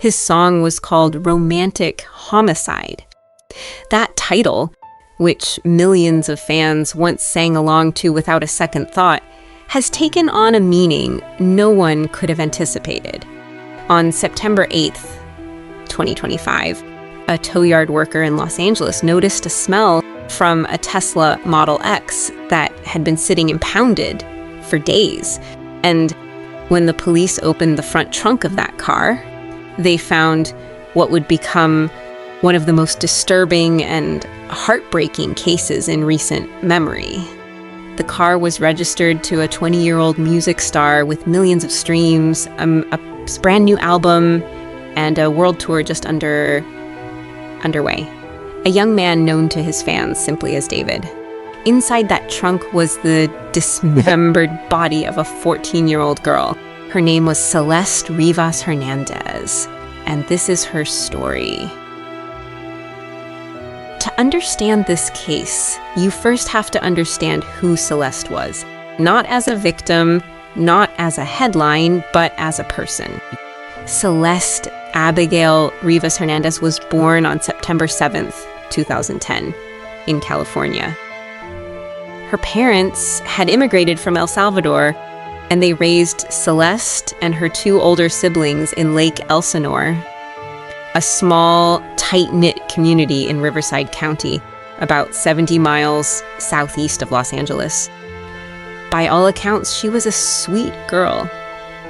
His song was called Romantic Homicide. That title, which millions of fans once sang along to without a second thought, has taken on a meaning no one could have anticipated. On September 8th, 2025, a tow yard worker in Los Angeles noticed a smell from a Tesla Model X that had been sitting impounded for days. And when the police opened the front trunk of that car, they found what would become one of the most disturbing and heartbreaking cases in recent memory. The car was registered to a 20-year-old music star with millions of streams, a brand new album, and a world tour just underway. A young man known to his fans simply as David. Inside that trunk was the dismembered body of a 14-year-old girl. Her name was Celeste Rivas Hernandez, and this is her story. To understand this case, you first have to understand who Celeste was. Not as a victim, not as a headline, but as a person. Celeste Abigail Rivas Hernandez was born on September 7th, 2010, in California. Her parents had immigrated from El Salvador, and they raised Celeste and her two older siblings in Lake Elsinore, a small, tight-knit community in Riverside County, about 70 miles southeast of Los Angeles. By all accounts, she was a sweet girl.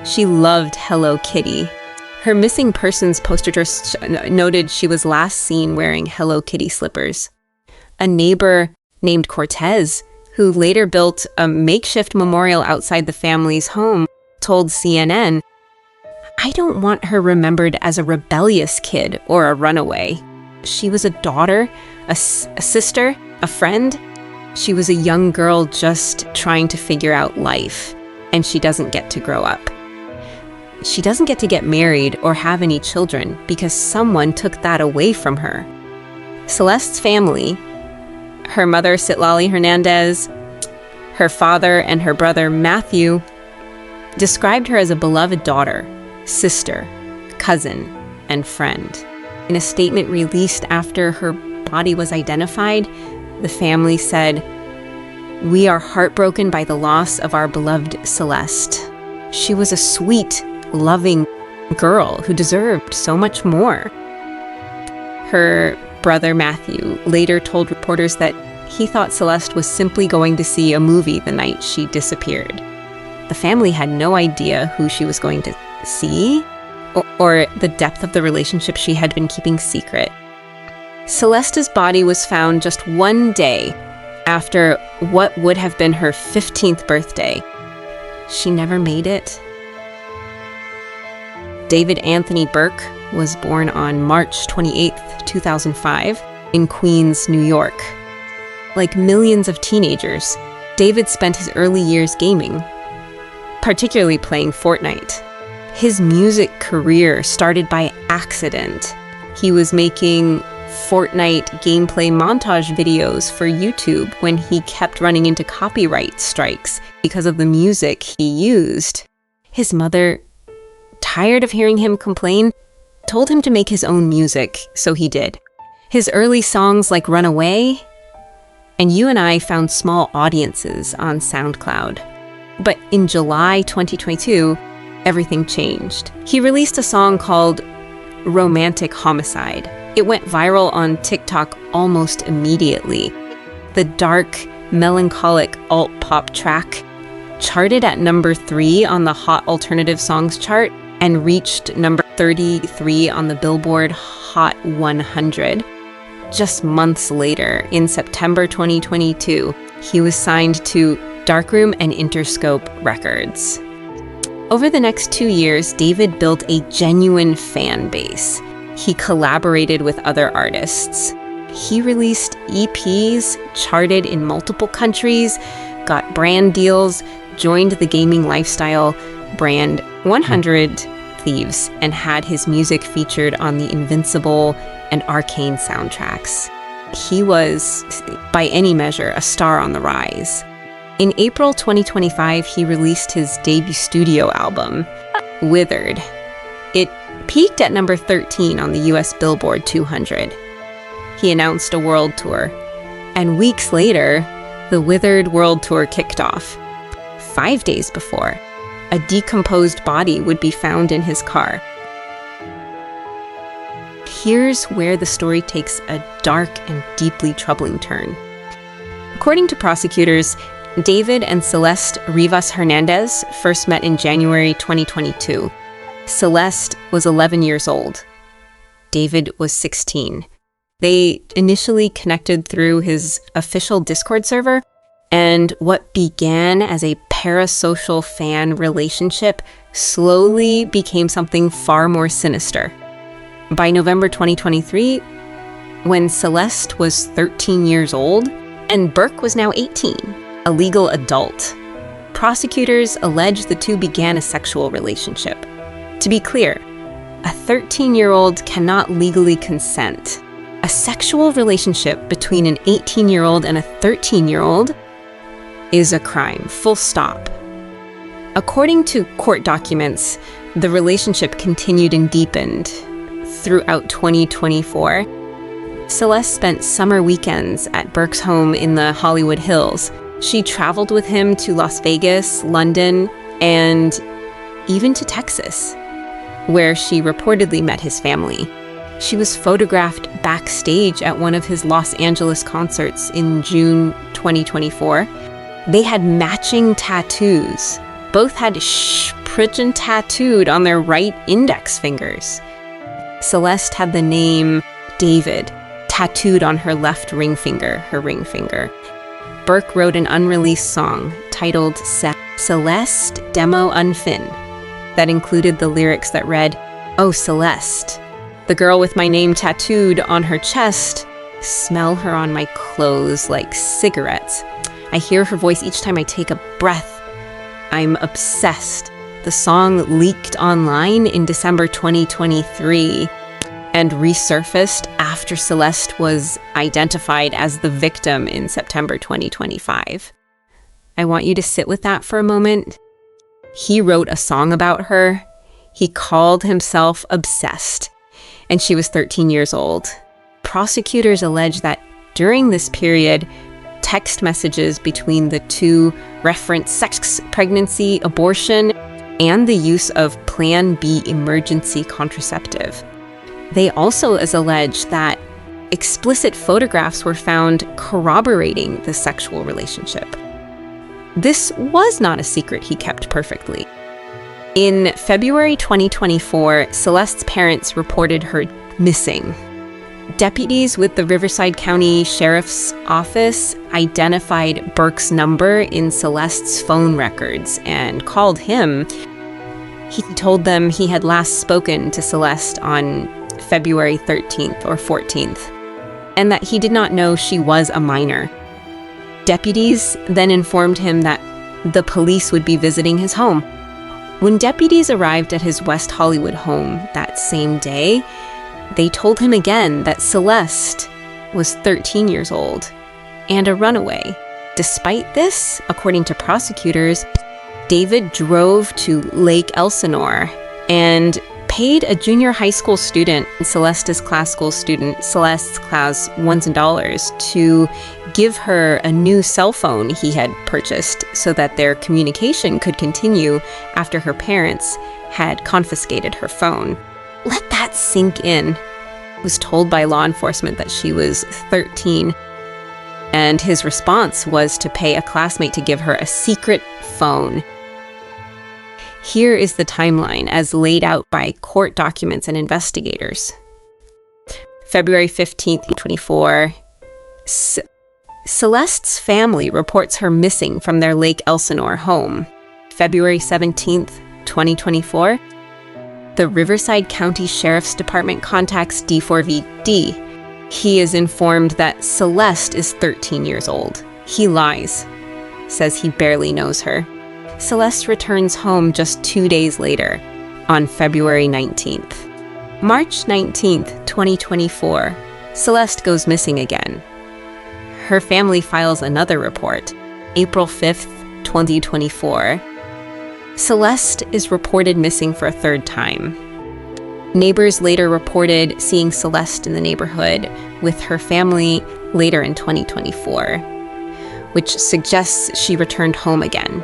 She loved Hello Kitty. Her missing persons poster just noted she was last seen wearing Hello Kitty slippers. A neighbor named Cortez, who later built a makeshift memorial outside the family's home, told CNN, "I don't want her remembered as a rebellious kid or a runaway. She was a daughter, a sister, a friend. She was a young girl just trying to figure out life, and she doesn't get to grow up. She doesn't get to get married or have any children because someone took that away from her." Celeste's family, her mother Citlali Hernandez, her father and her brother Matthew, described her as a beloved daughter, sister, cousin, and friend. In a statement released after her body was identified, the family said, "We are heartbroken by the loss of our beloved Celeste. She was a sweet, loving girl who deserved so much more." Her brother Matthew later told reporters that he thought Celeste was simply going to see a movie the night she disappeared. The family had no idea who she was going to see or the depth of the relationship she had been keeping secret. Celeste's body was found just one day after what would have been her 15th birthday. She never made it. David Anthony Burke was born on March 28, 2005, in Queens, New York. Like millions of teenagers, David spent his early years gaming, particularly playing Fortnite. His music career started by accident. He was making Fortnite gameplay montage videos for YouTube when he kept running into copyright strikes because of the music he used. His mother, tired of hearing him complain, told him to make his own music, so he did. His early songs like Runaway and You and I found small audiences on SoundCloud. But in July 2022, everything changed. He released a song called Romantic Homicide. It went viral on TikTok almost immediately. The dark, melancholic alt-pop track charted at number 3 on the Hot Alternative Songs chart and reached number 33 on the Billboard Hot 100. Just months later, in September 2022, he was signed to Darkroom and Interscope Records. Over the next 2 years, David built a genuine fan base. He collaborated with other artists. He released EPs, charted in multiple countries, got brand deals, joined the gaming lifestyle brand 100 Thieves, and had his music featured on the Invincible and Arcane soundtracks. He was, by any measure, a star on the rise. In April 2025, he released his debut studio album, Withered. It peaked at number 13 on the US Billboard 200. He announced a world tour, and weeks later, the Withered World Tour kicked off. 5 days before, a decomposed body would be found in his car. Here's where the story takes a dark and deeply troubling turn. According to prosecutors, David and Celeste Rivas Hernandez first met in January 2022. Celeste was 11 years old. David was 16. They initially connected through his official Discord server, and what began as a parasocial fan relationship slowly became something far more sinister. By November 2023, when Celeste was 13 years old and Burke was now 18, a legal adult, prosecutors allege the two began a sexual relationship. To be clear, a 13-year-old cannot legally consent. A sexual relationship between an 18-year-old and a 13-year-old is a crime, full stop. According to court documents, the relationship continued and deepened throughout 2024. Celeste spent summer weekends at Burke's home in the Hollywood Hills. She traveled with him to Las Vegas, London, and even to Texas, where she reportedly met his family. She was photographed backstage at one of his Los Angeles concerts in June 2024. They had matching tattoos. Both had Spritzen tattooed on their right index fingers. Celeste had the name David tattooed on her left ring finger. Burke wrote an unreleased song titled Celeste Demo Unfin that included the lyrics that read, "Oh, Celeste, the girl with my name tattooed on her chest, smell her on my clothes like cigarettes. I hear her voice each time I take a breath. I'm obsessed." The song leaked online in December 2023 and resurfaced after Celeste was identified as the victim in September 2025. I want you to sit with that for a moment. He wrote a song about her. He called himself Obsessed, and she was 13 years old. Prosecutors allege that during this period, text messages between the two reference sex, pregnancy, abortion, and the use of Plan B emergency contraceptive. They also allege that explicit photographs were found corroborating the sexual relationship. This was not a secret he kept perfectly. In February 2024, Celeste's parents reported her missing. Deputies with the Riverside County Sheriff's Office identified Burke's number in Celeste's phone records and called him. He told them he had last spoken to Celeste on February 13th or 14th, and that he did not know she was a minor. Deputies then informed him that the police would be visiting his home. When deputies arrived at his West Hollywood home that same day, they told him again that Celeste was 13 years old and a runaway. Despite this, according to prosecutors, David drove to Lake Elsinore and paid a junior high school student, Celeste's class $1,000 to give her a new cell phone he had purchased so that their communication could continue after her parents had confiscated her phone. Let that sink in. He was told by law enforcement that she was 13, and his response was to pay a classmate to give her a secret phone. Here is the timeline as laid out by court documents and investigators. February 15th, 2024, Celeste's family reports her missing from their Lake Elsinore home. February 17th, 2024, the Riverside County Sheriff's Department contacts D4vd. He is informed that Celeste is 13 years old. He lies, says he barely knows her. Celeste returns home just 2 days later, on February 19th. March 19th, 2024, Celeste goes missing again. Her family files another report, April 5th, 2024. Celeste is reported missing for a third time. Neighbors later reported seeing Celeste in the neighborhood with her family later in 2024, which suggests she returned home again.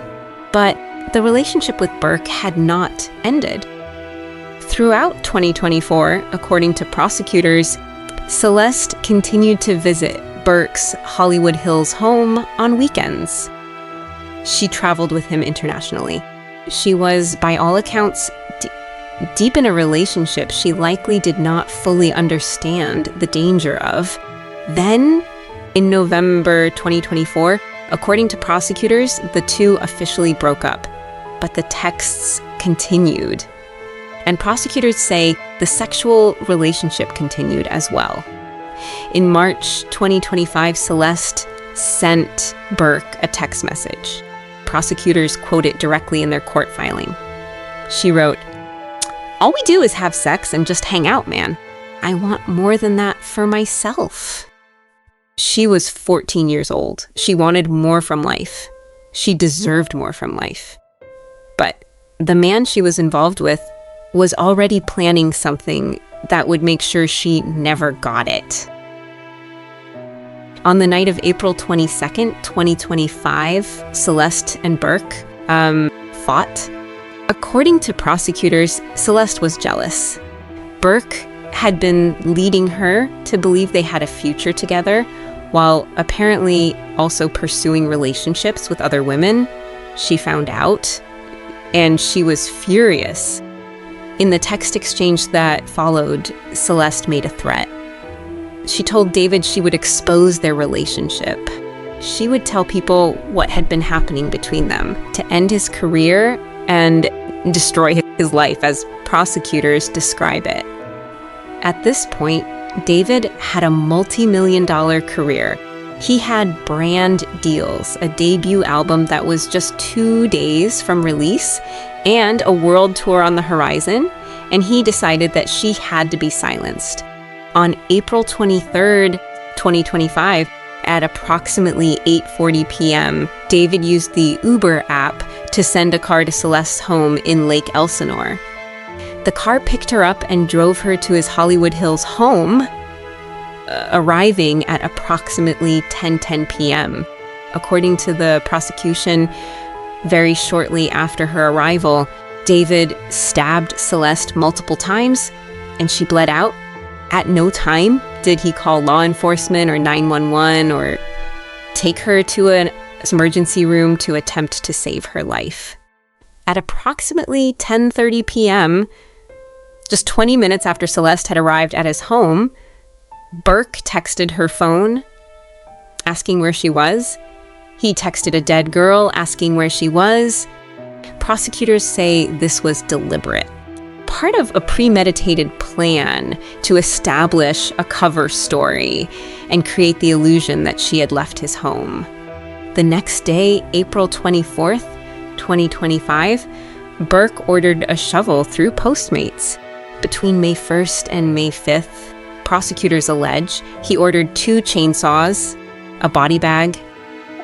But the relationship with Burke had not ended. Throughout 2024, according to prosecutors, Celeste continued to visit Burke's Hollywood Hills home on weekends. She traveled with him internationally. She was, by all accounts, deep in a relationship she likely did not fully understand the danger of. Then, in November 2024, according to prosecutors, the two officially broke up, but the texts continued. And prosecutors say the sexual relationship continued as well. In March 2025, Celeste sent Burke a text message. Prosecutors quote it directly in their court filing. She wrote, "All we do is have sex and just hang out, man. I want more than that for myself." She was 14 years old. She wanted more from life. She deserved more from life. But the man she was involved with was already planning something that would make sure she never got it. On the night of April 22nd, 2025, Celeste and Burke fought. According to prosecutors, Celeste was jealous. Burke had been leading her to believe they had a future together, while apparently also pursuing relationships with other women. She found out, and she was furious. In the text exchange that followed, Celeste made a threat. She told David she would expose their relationship. She would tell people what had been happening between them to end his career and destroy his life, as prosecutors describe it. At this point, David had a multi-million-dollar career. He had brand deals, a debut album that was just 2 days from release, and a world tour on the horizon, and he decided that she had to be silenced. On April 23rd, 2025, at approximately 8:40 p.m., David used the Uber app to send a car to Celeste's home in Lake Elsinore. The car picked her up and drove her to his Hollywood Hills home, arriving at approximately 10:10 p.m. According to the prosecution, very shortly after her arrival, David stabbed Celeste multiple times, and she bled out. At no time did he call law enforcement or 911 or take her to an emergency room to attempt to save her life. At approximately 10:30 p.m., just 20 minutes after Celeste had arrived at his home, Burke texted her phone asking where she was. He texted a dead girl asking where she was. Prosecutors say this was deliberate, part of a premeditated plan to establish a cover story and create the illusion that she had left his home. The next day, April 24th, 2025, Burke ordered a shovel through Postmates. Between May 1st and May 5th, prosecutors allege he ordered 2 chainsaws, a body bag,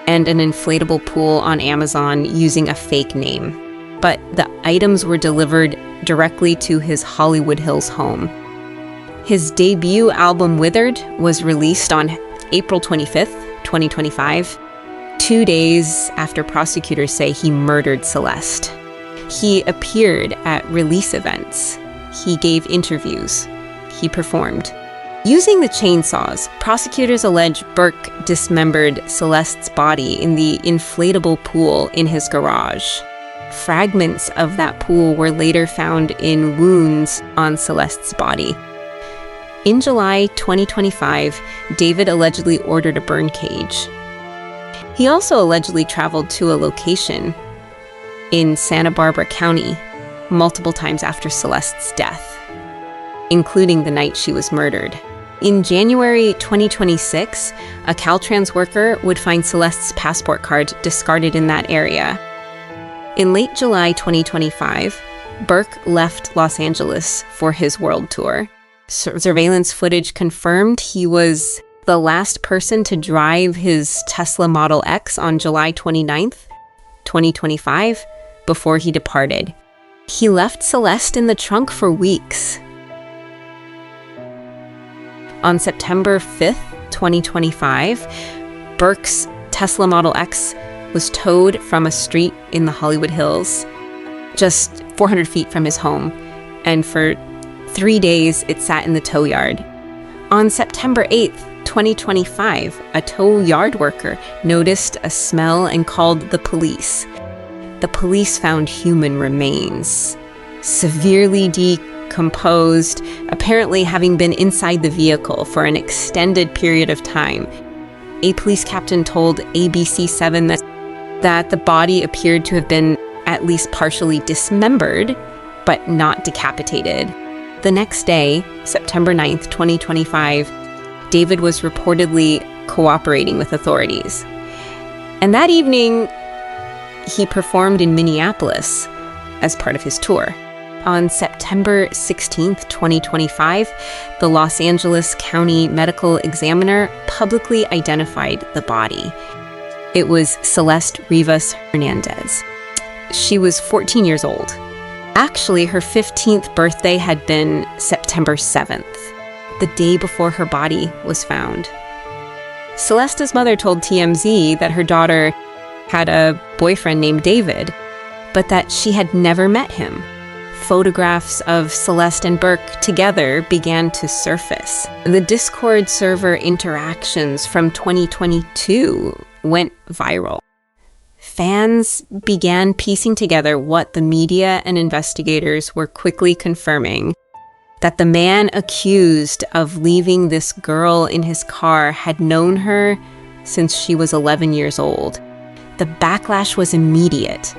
and an inflatable pool on Amazon using a fake name. But the items were delivered directly to his Hollywood Hills home. His debut album, Withered, was released on April 25th, 2025, 2 days after prosecutors say he murdered Celeste. He appeared at release events. He gave interviews. He performed. Using the chainsaws, prosecutors allege Burke dismembered Celeste's body in the inflatable pool in his garage. Fragments of that pool were later found in wounds on Celeste's body. In July 2025, David allegedly ordered a burn cage. He also allegedly traveled to a location in Santa Barbara County multiple times after Celeste's death, including the night she was murdered. In January 2026, a Caltrans worker would find Celeste's passport card discarded in that area. In late July 2025, Burke left Los Angeles for his world tour. Surveillance footage confirmed he was the last person to drive his Tesla Model X on July 29th, 2025, before he departed. He left Celeste in the trunk for weeks. On September 5th, 2025, Burke's Tesla Model X was towed from a street in the Hollywood Hills, just 400 feet from his home, and for 3 days it sat in the tow yard. On September 8th, 2025, a tow yard worker noticed a smell and called the police. The police found human remains, severely decomposed, apparently having been inside the vehicle for an extended period of time. A police captain told ABC7 that the body appeared to have been at least partially dismembered, but not decapitated. The next day, September 9th, 2025, David was reportedly cooperating with authorities. And that evening, he performed in Minneapolis as part of his tour. On September 16th, 2025, the Los Angeles County Medical Examiner publicly identified the body. It was Celeste Rivas Hernandez. She was 14 years old. Actually, her 15th birthday had been September 7th, the day before her body was found. Celeste's mother told TMZ that her daughter had a boyfriend named David, but that she had never met him. Photographs of Celeste and Burke together began to surface. The Discord server interactions from 2022 went viral. Fans began piecing together what the media and investigators were quickly confirming: that the man accused of leaving this girl in his car had known her since she was 11 years old. The backlash was immediate.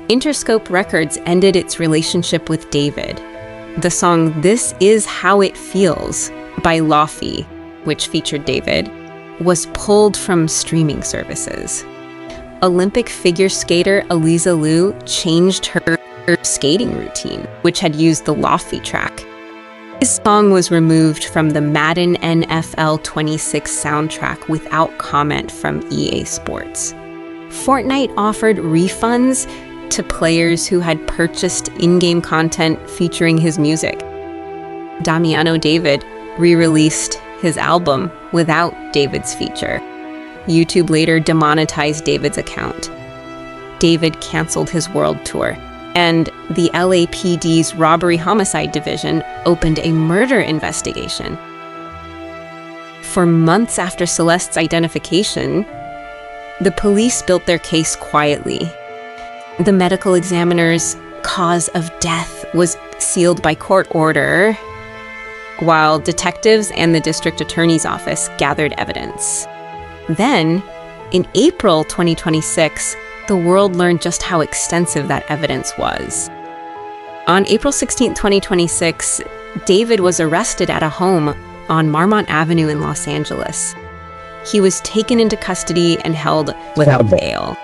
Interscope Records ended its relationship with David. The song "This Is How It Feels" by Laufey, which featured David, was pulled from streaming services. Olympic figure skater Eliza Liu changed her skating routine, which had used the Laufey track. This song was removed from the Madden NFL 26 soundtrack without comment from EA Sports. Fortnite offered refunds to players who had purchased in-game content featuring his music. Damiano David re-released his album without David's feature. YouTube later demonetized David's account. David canceled his world tour, and the LAPD's robbery homicide division opened a murder investigation. For months after Celeste's identification, the police built their case quietly. The medical examiner's cause of death was sealed by court order, while detectives and the district attorney's office gathered evidence. Then, in April 2026, the world learned just how extensive that evidence was. On April 16, 2026, David was arrested at a home on Marmont Avenue in Los Angeles. He was taken into custody and held without bail.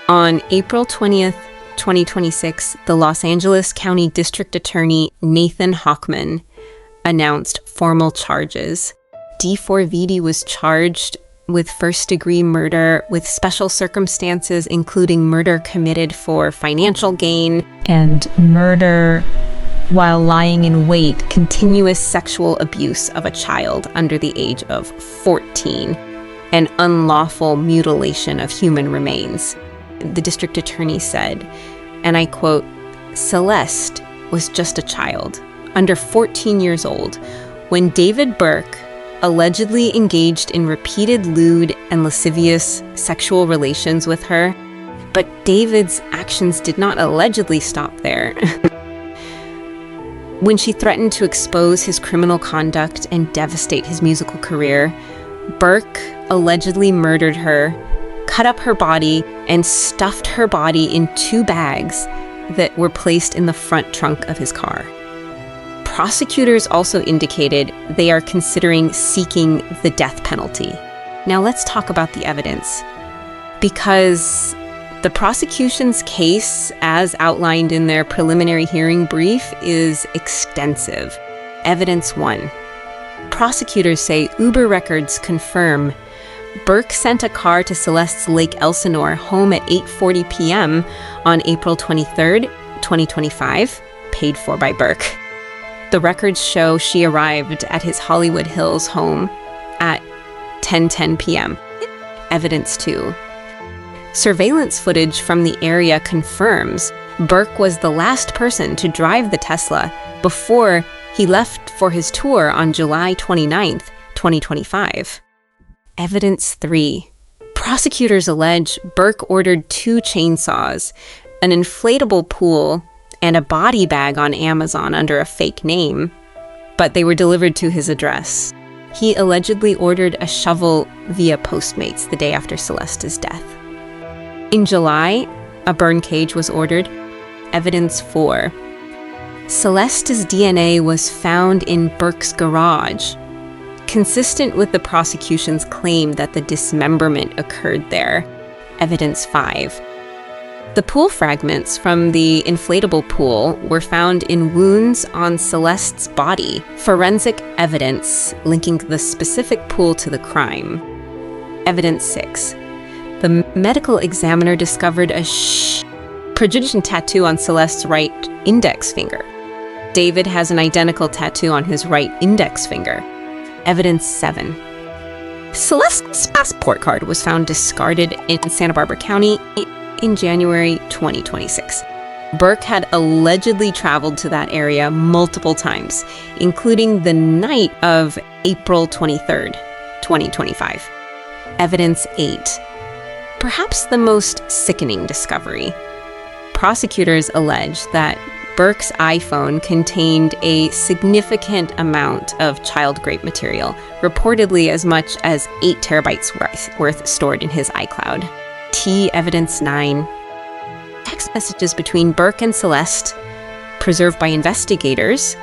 On April 20th, 2026, the Los Angeles County District Attorney Nathan Hochman announced formal charges. D4vd was charged with first-degree murder with special circumstances, including murder committed for financial gain and murder while lying in wait, continuous sexual abuse of a child under the age of 14, and unlawful mutilation of human remains. The district attorney said, and I quote, "Celeste was just a child, under 14 years old, when David Burke allegedly engaged in repeated lewd and lascivious sexual relations with her, but David's actions did not allegedly stop there." When she threatened to expose his criminal conduct and devastate his musical career, Burke allegedly murdered her, cut up her body, and stuffed her body in 2 bags that were placed in the front trunk of his car. Prosecutors also indicated they are considering seeking the death penalty. Now let's talk about the evidence, because the prosecution's case, as outlined in their preliminary hearing brief, is extensive. Evidence 1. Prosecutors say Uber records confirm Burke sent a car to Celeste's Lake Elsinore home at 8:40 p.m. on April 23rd, 2025, paid for by Burke. The records show she arrived at his Hollywood Hills home at 10:10 p.m. Evidence 2. Surveillance footage from the area confirms Burke was the last person to drive the Tesla before he left for his tour on July 29th, 2025. Evidence 3. Prosecutors allege Burke ordered 2 chainsaws, an inflatable pool, and a body bag on Amazon under a fake name, but they were delivered to his address. He allegedly ordered a shovel via Postmates the day after Celeste's death. In July, a burn cage was ordered. Evidence 4. Celeste's DNA was found in Burke's garage, consistent with the prosecution's claim that the dismemberment occurred there. Evidence 5. The pool fragments from the inflatable pool were found in wounds on Celeste's body, forensic evidence linking the specific pool to the crime. Evidence 6. The medical examiner discovered a prejudicial tattoo on Celeste's right index finger. David has an identical tattoo on his right index finger. Evidence 7. Celeste's passport card was found discarded in Santa Barbara County in January 2026. Burke had allegedly traveled to that area multiple times, including the night of April 23rd, 2025. Evidence 8. Perhaps the most sickening discovery. Prosecutors allege that Burke's iPhone contained a significant amount of child-grade material, reportedly as much as 8 terabytes worth stored in his iCloud. Evidence 9. Text messages between Burke and Celeste, preserved by investigators,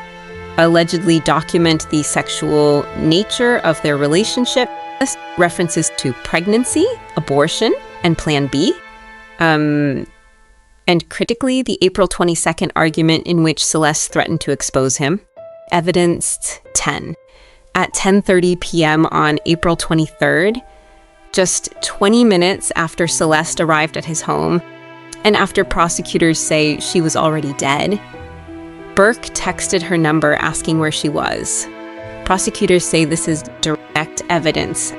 allegedly document the sexual nature of their relationship. References to pregnancy, abortion, and Plan B. And critically, the April 22nd argument in which Celeste threatened to expose him. Evidence 10. At 10:30 p.m. on April 23rd, just 20 minutes after Celeste arrived at his home, and after prosecutors say she was already dead, Burke texted her number asking where she was. Prosecutors say this is direct evidence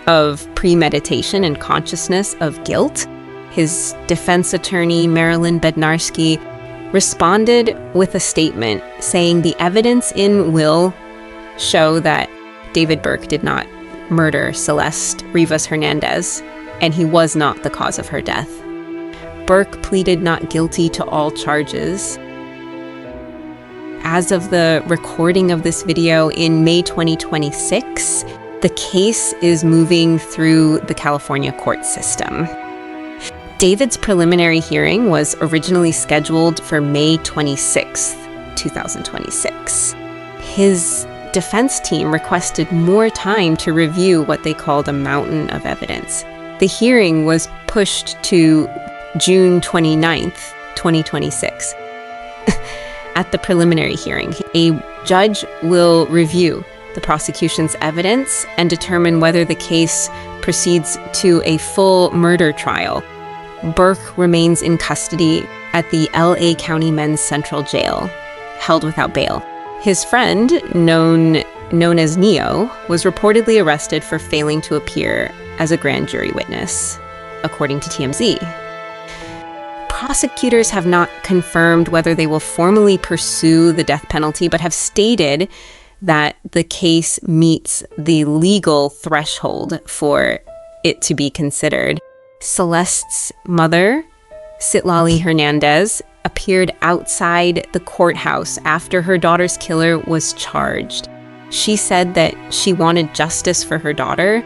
of premeditation and consciousness of guilt. His defense attorney, Marilyn Bednarski, responded with a statement saying the evidence in will show that David Burke did not murder Celeste Rivas Hernandez, and he was not the cause of her death. Burke pleaded not guilty to all charges. As of the recording of this video in May 2026, the case is moving through the California court system. David's preliminary hearing was originally scheduled for May 26th, 2026. His defense team requested more time to review what they called a mountain of evidence. The hearing was pushed to June 29th, 2026. At the preliminary hearing, a judge will review the prosecution's evidence and determine whether the case proceeds to a full murder trial. Burke remains in custody at the LA County Men's Central Jail, held without bail. His friend, known as Neo, was reportedly arrested for failing to appear as a grand jury witness, according to TMZ. Prosecutors have not confirmed whether they will formally pursue the death penalty, but have stated that the case meets the legal threshold for it to be considered. Celeste's mother, Citlali Hernandez, appeared outside the courthouse after her daughter's killer was charged. She said that she wanted justice for her daughter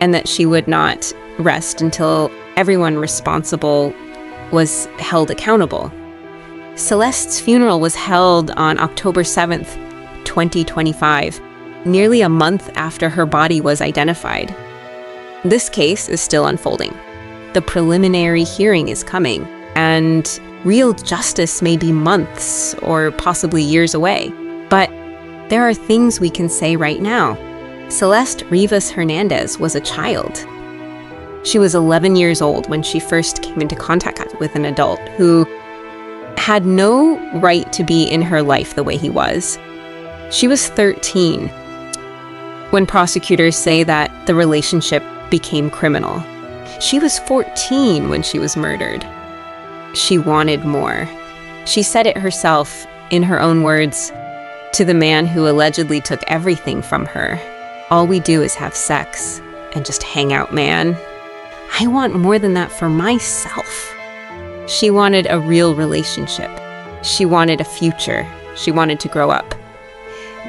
and that she would not rest until everyone responsible was held accountable. Celeste's funeral was held on October 7th, 2025, nearly a month after her body was identified. This case is still unfolding. The preliminary hearing is coming, and real justice may be months or possibly years away. But there are things we can say right now. Celeste Rivas Hernandez was a child. She was 11 years old when she first came into contact with an adult who had no right to be in her life the way he was. She was 13 when prosecutors say that the relationship became criminal. She was 14 when she was murdered. She wanted more. She said it herself, in her own words, to the man who allegedly took everything from her. All we do is have sex and just hang out, man. I want more than that for myself. She wanted a real relationship. She wanted a future. She wanted to grow up.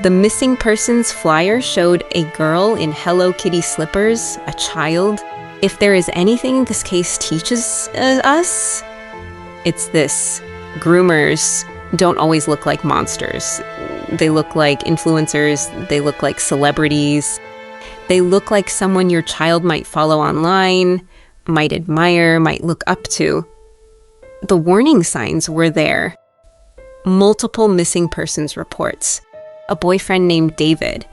The missing persons flyer showed a girl in Hello Kitty slippers, a child. If there is anything this case teaches us, it's this. Groomers don't always look like monsters. They look like influencers. They look like celebrities. They look like someone your child might follow online, might admire, might look up to. The warning signs were there. Multiple missing persons reports. A boyfriend named David,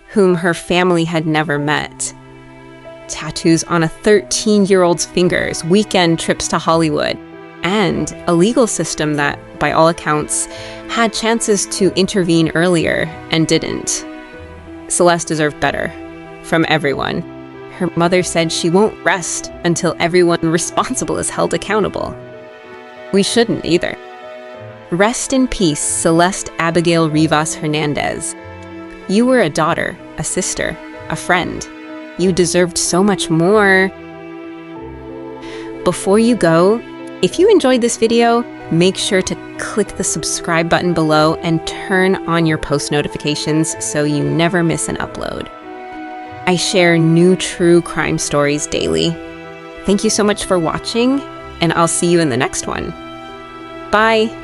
whom her family had never met. Tattoos on a 13-year-old's fingers, weekend trips to Hollywood, and a legal system that, by all accounts, had chances to intervene earlier and didn't. Celeste deserved better from everyone. Her mother said she won't rest until everyone responsible is held accountable. We shouldn't either. Rest in peace, Celeste Abigail Rivas Hernandez. You were a daughter, a sister, a friend. You deserved so much more. Before you go, if you enjoyed this video, make sure to click the subscribe button below and turn on your post notifications so you never miss an upload. I share new true crime stories daily. Thank you so much for watching, and I'll see you in the next one. Bye!